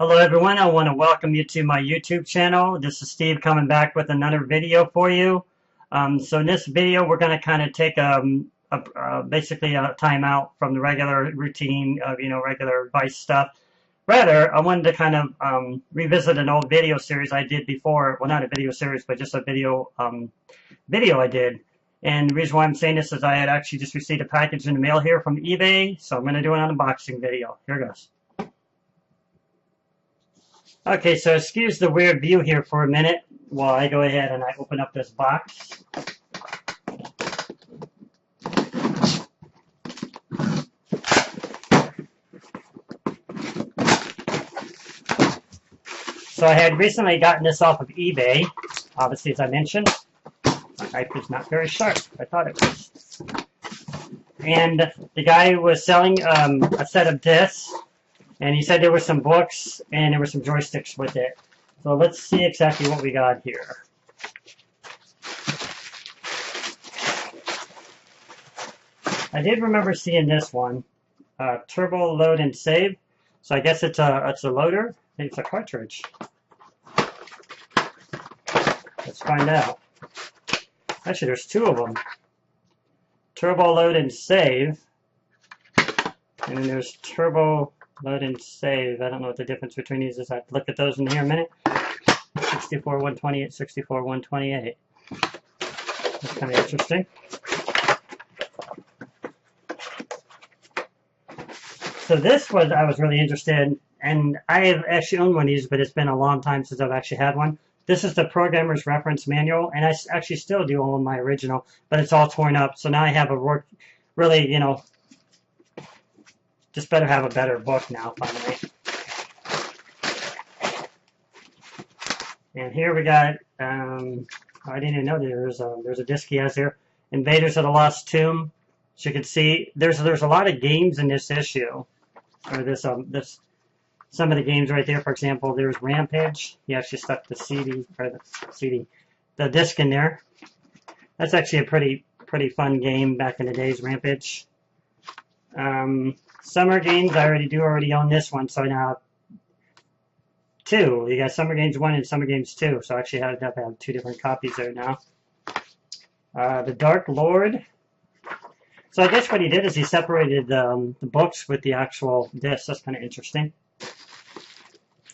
Hello everyone, I want to welcome you to my YouTube channel. This is Steve coming back with another video for you. So in this video we're going to kind of take basically a time out from the regular routine of regular advice stuff. Rather, I wanted to kind of revisit an old video series I did before. Well, not a video series, but just a video I did. And the reason why I'm saying this is I had actually just received a package in the mail here from eBay, so I'm going to do an unboxing video. Here goes. Okay, so excuse the weird view here for a minute while I go ahead and I open up this box. So I had recently gotten this off of eBay, obviously, as I mentioned. My knife is not very sharp. I thought it was. And the guy was selling a set of discs. And he said there were some books and there were some joysticks with it. So let's see exactly what we got here. I did remember seeing this one, Turbo Load and Save. So I guess it's a loader. I think it's a cartridge. Let's find out. Actually, there's two of them. Turbo Load and Save. And then there's Turbo Load and Save. I don't know what the difference between these is. I have to look at those in here a minute. 64, 128, 64, 128. That's kind of interesting. So this was, I was really interested in, and I have actually owned one of these, but it's been a long time since I've actually had one. This is the Programmer's Reference Manual, and I actually still do own my original, but it's all torn up. So now I have a really, just better have a better book now, finally. And here we got, I didn't even know there's a disc he has here, Invaders of the Lost Tomb. So you can see there's a lot of games in this issue, or this some of the games right there. For example, there's Rampage. He actually stuck the the disc in there. That's actually a pretty fun game back in the days, Rampage. Summer Games, I already own this one, so now two. You got Summer Games 1 and Summer Games 2, so I actually have two different copies there now. The Dark Lord. So I guess what he did is he separated the books with the actual discs. That's kind of interesting.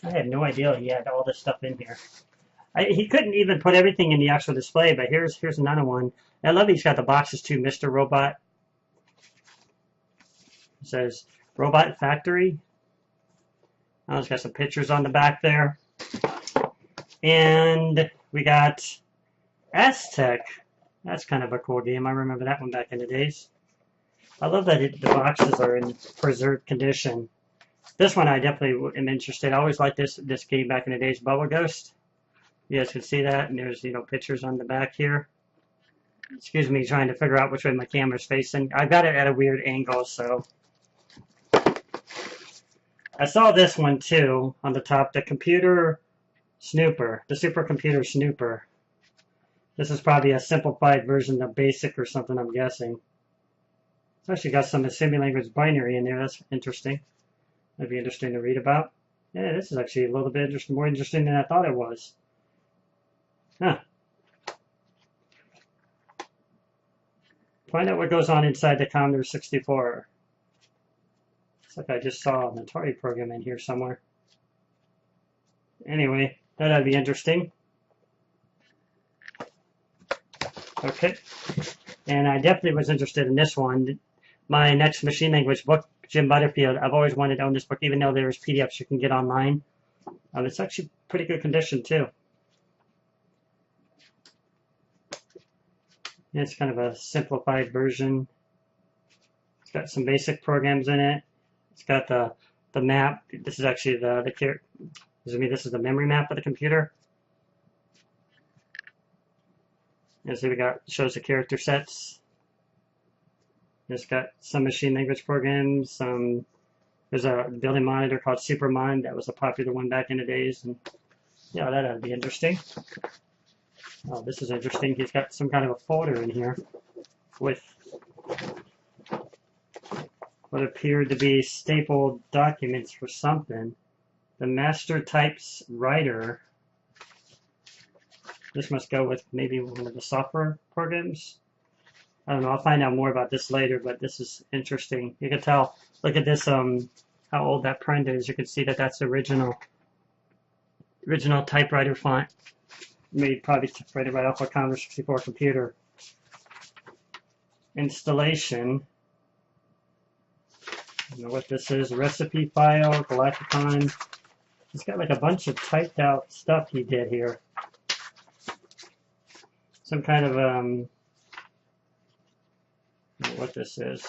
I had no idea he had all this stuff in here. He couldn't even put everything in the actual display, but here's another one. I love he's got the boxes too, Mr. Robot. It says Robot Factory. Oh, it's got some pictures on the back there. And we got Aztec. That's kind of a cool game. I remember that one back in the days. I love that the boxes are in preserved condition. This one I definitely am interested. I always liked this game back in the days, Bubble Ghost. You guys can see that, and there's pictures on the back here. Excuse me, trying to figure out which way my camera's facing. I got it at a weird angle, so. I saw this one too on the top, the Computer Snooper, the Supercomputer Snooper. This is probably a simplified version of BASIC or something, I'm guessing. It's actually got some assembly language binary in there. That's interesting. That'd be interesting to read about. Yeah, this is actually a little bit more interesting than I thought it was. Huh. Find out what goes on inside the Commodore 64. Like I just saw an Atari program in here somewhere. Anyway, that'd be interesting. Okay. And I definitely was interested in this one. My next machine language book, Jim Butterfield, I've always wanted to own this book, even though there's PDFs you can get online. It's actually pretty good condition, too. And it's kind of a simplified version. It's got some basic programs in it. It's got the map. This is actually this is the memory map of the computer. And so shows the character sets. It's got some machine language programs. There's a building monitor called Supermon. That was a popular one back in the days. And yeah, that ought to be interesting. Oh, this is interesting. He's got some kind of a folder in here with what appeared to be stapled documents for something. The master types writer. This must go with maybe one of the software programs. I don't know. I'll find out more about this later, but this is interesting. You can tell. Look at this. How old that print is. You can see that that's the original typewriter font. Made probably separated right off a Commodore 64 computer. Installation. I don't know what this is. Recipe file. Galacticon. He's got like a bunch of typed out stuff he did here. Some kind of I don't know what this is.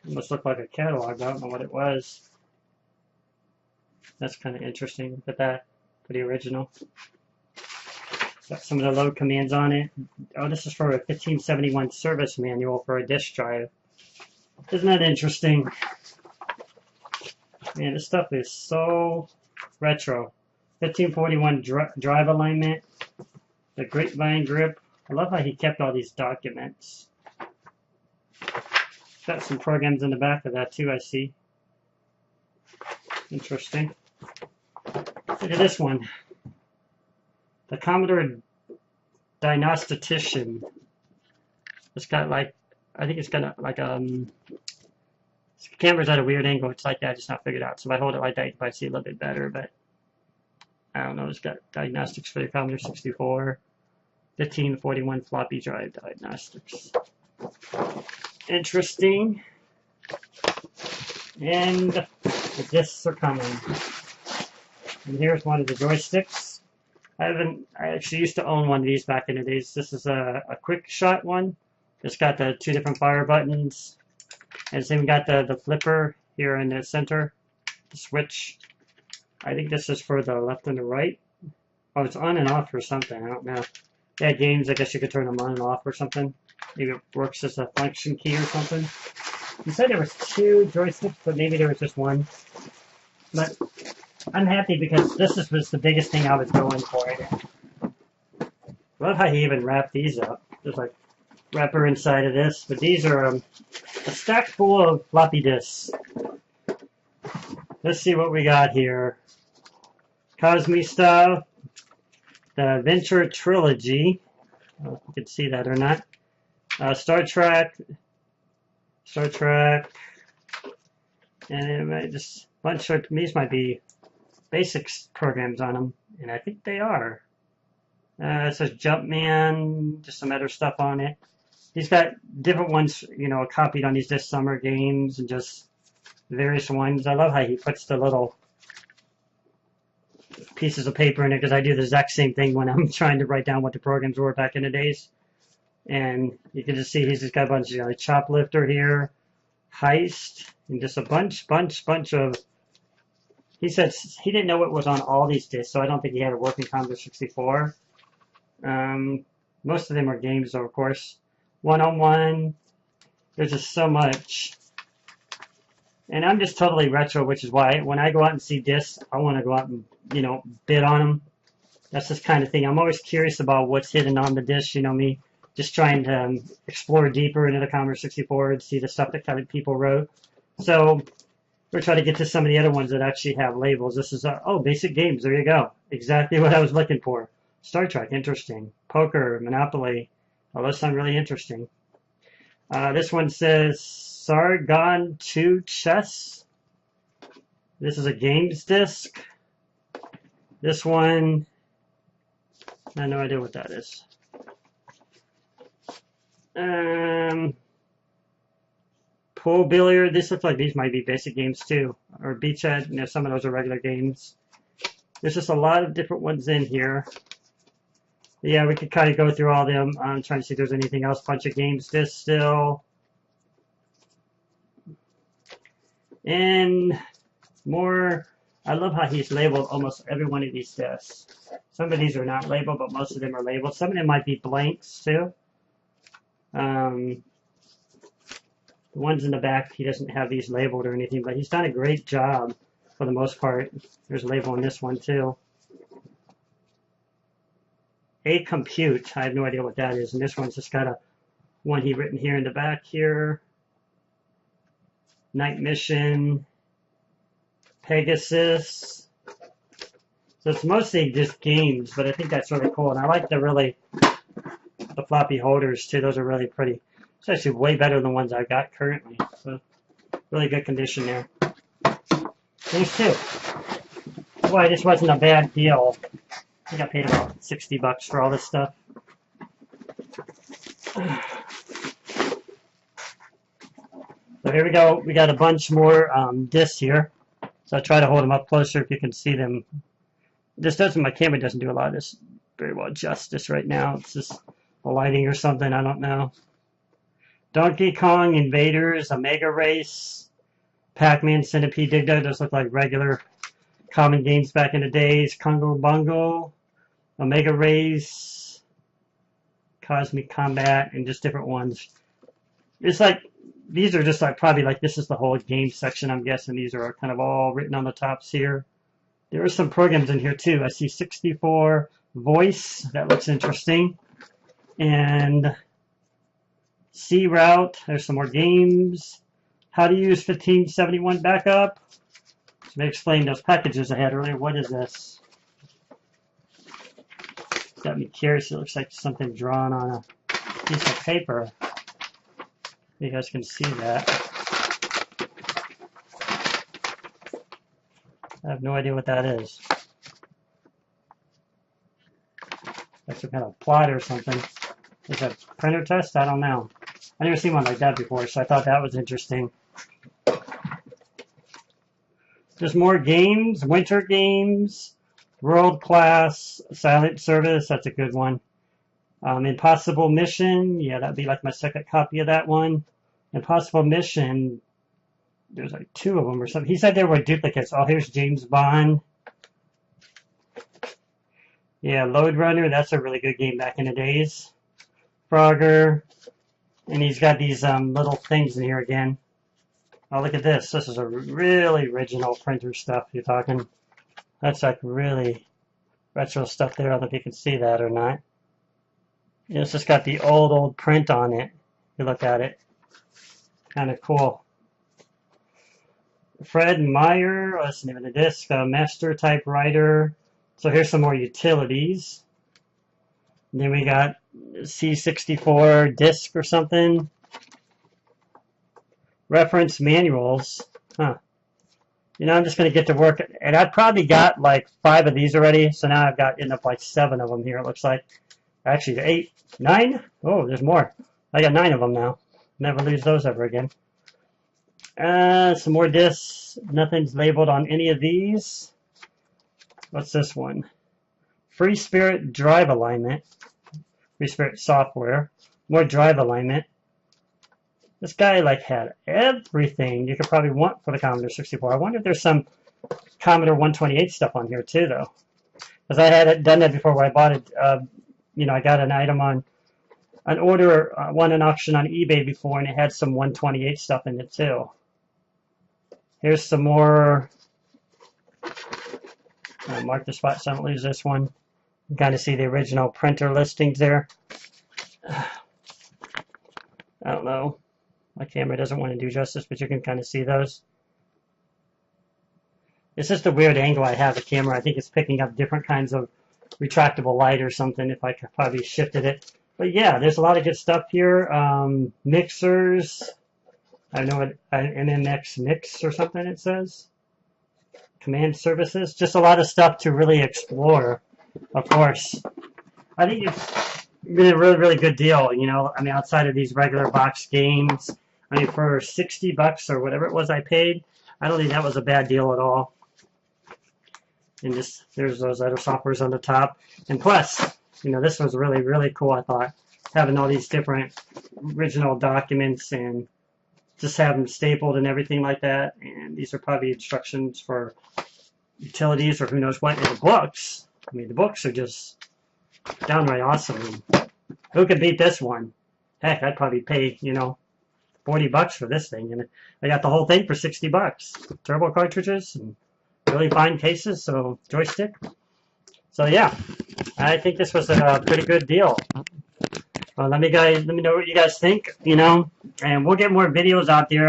It must look like a catalog. I don't know what it was. That's kind of interesting. Look at that. Pretty original. Got some of the load commands on it. Oh, this is for a 1571 service manual for a disk drive. Isn't that interesting? Man, this stuff is so retro. 1541 drive alignment. The grapevine grip. I love how he kept all these documents. Got some programs in the back of that too, I see. Interesting. Look at this one. The Commodore Diagnostician. It's got like, I think it's got like the camera's at a weird angle. It's like that. I just not figured out. So if I hold it like that, you can probably see a little bit better. But I don't know. It's got diagnostics for the Commodore 64. 1541 floppy drive diagnostics. Interesting. And the discs are coming. And here's one of the joysticks. I actually used to own one of these back in the days. This is a quick shot one. It's got the two different fire buttons. And it's even got the flipper here in the center. The switch. I think this is for the left and the right. Oh, it's on and off or something. I don't know. Yeah, games, I guess you could turn them on and off or something. Maybe it works as a function key or something. You said there was two joysticks, but maybe there was just one. But I'm happy because this was the biggest thing I was going for. I love how he even wrapped these up. There's like wrapper inside of this. But these are a stack full of floppy disks. Let's see what we got here. Cosme stuff. The Adventure Trilogy. I don't know if you can see that or not. Star Trek. And just a bunch of these might be basics programs on them, and I think they are. It says Jumpman, just some other stuff on it. He's got different ones, copied on these discs, summer games and just various ones. I love how he puts the little pieces of paper in it because I do the exact same thing when I'm trying to write down what the programs were back in the days. And you can just see he's just got a bunch of Choplifter here, Heist, and just a bunch of. He said he didn't know what was on all these discs, so I don't think he had a working Commodore 64. Most of them are games, though, of course. 101. There's just so much. And I'm just totally retro, which is why when I go out and see discs, I want to go out and, bid on them. That's this kind of thing. I'm always curious about what's hidden on the disc, me. Just trying to explore deeper into the Commodore 64 and see the stuff that kind of people wrote. So we're trying to get to some of the other ones that actually have labels. This is, basic games. There you go. Exactly what I was looking for. Star Trek, interesting. Poker, Monopoly. Oh, those sound really interesting. This one says Sargon 2 Chess. This is a games disc. This one, I have no idea what that is. Pool billiard. This looks like these might be basic games too, or beachhead. Some of those are regular games. There's just a lot of different ones in here. Yeah, we could kind of go through all of them. I'm trying to see if there's anything else. Bunch of games discs still, and more. I love how he's labeled almost every one of these discs. Some of these are not labeled, but most of them are labeled. Some of them might be blanks too. The ones in the back, he doesn't have these labeled or anything, but he's done a great job for the most part. There's a label on this one too. A Compute, I have no idea what that is, and this one's just got a one he written here in the back here. Night Mission. Pegasus. So it's mostly just games, but I think that's really cool. And I like the floppy holders too. Those are really pretty. It's actually way better than the ones I've got currently. So really good condition there. These two. Boy, this wasn't a bad deal. I think I paid about $60 for all this stuff. So here we go. We got a bunch more discs here. So I'll try to hold them up closer if you can see them. My camera doesn't do a lot of this very well justice right now. It's just the lighting or something, I don't know. Donkey Kong, Invaders, Omega Race, Pac-Man, Centipede, Dig Dug. Those look like regular common games back in the days. Congo Bongo, Omega Race, Cosmic Combat, and just different ones. It's like, these are just like probably like this is the whole game section, I'm guessing. These are kind of all written on the tops here. There are some programs in here too. I see 64 Voice. That looks interesting. And C Route. There's some more games. How to use 1571 backup. So they explained those packages I had earlier. What is this? Got me curious. It looks like something drawn on a piece of paper. You guys can see that. I have no idea what that is. That's some kind of plot or something. Is that a printer test? I don't know. I've never seen one like that before, so I thought that was interesting. There's more games. Winter Games. World Class. Silent Service. That's a good one. Impossible Mission. Yeah, that'd be like my second copy of that one. Impossible Mission. There's like 2 of them or something. He said there were duplicates. Oh, here's James Bond. Yeah, Load Runner. That's a really good game back in the days. Frogger. And he's got these little things in here again. Oh, look at this. This is a really original printer stuff you're talking. That's like really retro stuff there. I don't know if you can see that or not. It's just got the old print on it. You look at it. Kind of cool. Fred Meyer, that's the name of the disc. Master Typewriter. So here's some more utilities. And then we got C64 disc or something. Reference manuals. Huh. You know, I'm just going to get to work. And I've probably got like 5 of these already. So now I've got end up like 7 of them here, it looks like. Actually, 8, 9? Oh, there's more. I got 9 of them now. Never lose those ever again. Some more discs. Nothing's labeled on any of these. What's this one? Free Spirit Drive Alignment. Free Spirit Software. More drive alignment. This guy like had everything you could probably want for the Commodore 64. I wonder if there's some Commodore 128 stuff on here too, though. Because I had done that before where I bought it. You know, I got an item on an order, won an auction on eBay before, and it had some 128 stuff in it too. Here's some more. I'll mark the spot so I don't lose this one. You kind of see the original printer listings there. I don't know. My camera doesn't want to do justice, but you can kind of see those. It's just a weird angle I have the camera. I think it's picking up different kinds of retractable light or something if I could probably shifted it. But yeah, there's a lot of good stuff here. Mixers. I know what MMX mix or something it says. Command services. Just a lot of stuff to really explore, of course. I think it's been a really, really good deal, you know. I mean, outside of these regular box games, I mean, for $60 or whatever it was I paid, I don't think that was a bad deal at all. And just, there's those other softwares on the top. And plus, you know, this was really, really cool, I thought. Having all these different original documents and just have them stapled and everything like that. And these are probably instructions for utilities or who knows what. And the books, I mean, the books are just downright awesome. Who could beat this one? Heck, I'd probably pay, you know, $40 for this thing. And I got the whole thing for $60. Turbo cartridges and really fine cases, so joystick. So yeah, I think this was a pretty good deal. Well, let me know what you guys think, you know, and we'll get more videos out there.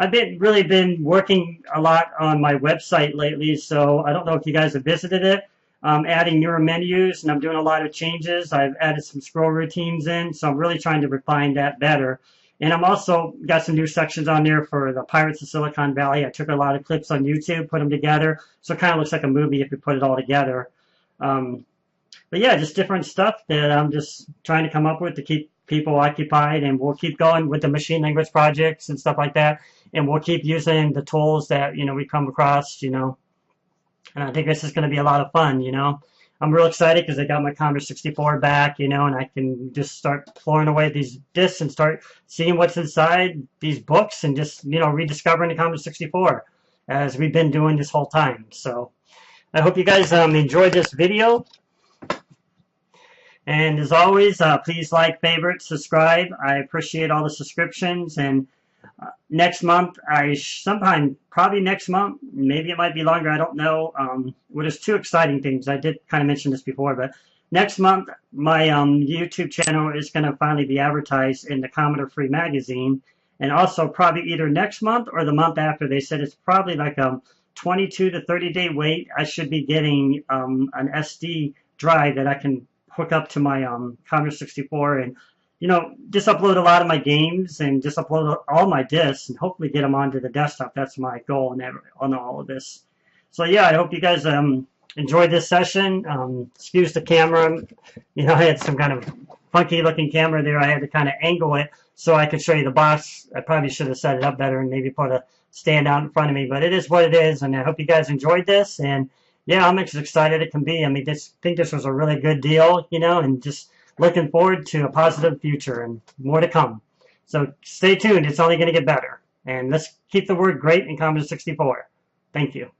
I've really been working a lot on my website lately, so I don't know if you guys have visited it. I'm adding newer menus, and I'm doing a lot of changes. I've added some scroll routines in, so I'm really trying to refine that better. And I'm also got some new sections on there for the Pirates of Silicon Valley. I took a lot of clips on YouTube, put them together, so it kind of looks like a movie if you put it all together. Um, but yeah, just different stuff that I'm just trying to come up with to keep people occupied, and we'll keep going with the machine language projects and stuff like that, and we'll keep using the tools that we come across, and I think this is going to be a lot of fun. I'm real excited because I got my Commodore 64 back, and I can just start pouring away these discs and start seeing what's inside these books, and just rediscovering the Commodore 64 as we've been doing this whole time. So I hope you guys enjoyed this video. And as always, please like, favorite, subscribe. I appreciate all the subscriptions. And next month, probably next month, maybe it might be longer, I don't know. Well, there's two exciting things. I did kind of mention this before, but next month, my YouTube channel is going to finally be advertised in the Commodore Free magazine. And also probably either next month or the month after. They said it's probably like a 22 to 30-day wait. I should be getting an SD drive that I can hook up to my Commodore 64 and just upload a lot of my games and just upload all my discs and hopefully get them onto the desktop. That's my goal on all of this. So yeah, I hope you guys enjoyed this session. Excuse the camera. I had some kind of funky looking camera there. I had to kind of angle it so I could show you the box. I probably should have set it up better and maybe put a stand out in front of me, but it is what it is, and I hope you guys enjoyed this. And yeah, I'm as excited as it can be. I mean, think this was a really good deal, and just looking forward to a positive future and more to come. So stay tuned. It's only going to get better. And let's keep the word great in Commodore 64. Thank you.